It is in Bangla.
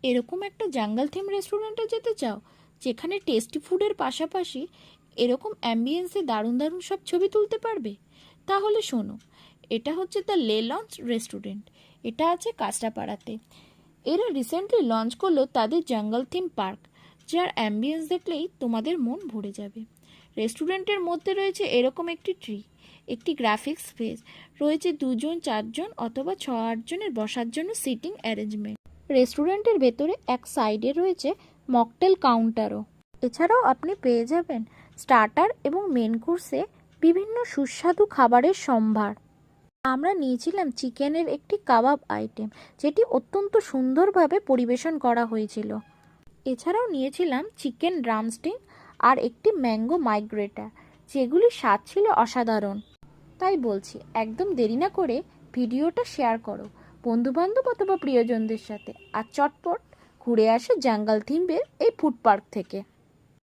এরকম একটা জাঙ্গল থিম রেস্টুরেন্টে যেতে চাও, যেখানে টেস্টি ফুডের পাশাপাশি এরকম অ্যাম্বিয়েন্সে দারুণ দারুণ সব ছবি তুলতে পারবে? তাহলে শোনো, এটা হচ্ছে দ্য লে লঞ্চ রেস্টুরেন্ট। এটা আছে কাঁচরাপাড়াতে। এরা রিসেন্টলি লঞ্চ করলো তাদের জঙ্গল থিম পার্ক, যার অ্যাম্বিয়েন্স দেখলেই তোমাদের মন ভরে যাবে। রেস্টুরেন্টের মধ্যে রয়েছে এরকম একটি ট্রি, একটি গ্রাফিক্স স্পেস, রয়েছে 2 জন 4 জন অথবা 6-8 জনের বসার জন্য সিটিং অ্যারেঞ্জমেন্ট। রেস্টুরেন্টের ভেতরে এক সাইডে রয়েছে মকটেল কাউন্টারও। এছাড়াও আপনি পেয়ে যাবেন স্টার্টার এবং মেন কোর্সে বিভিন্ন সুস্বাদু খাবারের সম্ভার। আমরা নিয়েছিলাম চিকেনের একটি কাবাব আইটেম, যেটি অত্যন্ত সুন্দরভাবে পরিবেশন করা হয়েছিল। এছাড়াও নিয়েছিলাম চিকেন ড্রামস্টিক আর একটি ম্যাঙ্গো মাইগ্রেটা, যেগুলির স্বাদ ছিল অসাধারণ। তাই বলছি, একদম দেরি না করে ভিডিওটা শেয়ার করো বন্ধুবান্ধব অথবা প্রিয়জনদের সাথে, আর চটপট ঘুরে আসো জঙ্গল থিমের এই ফুড পার্ক থেকে।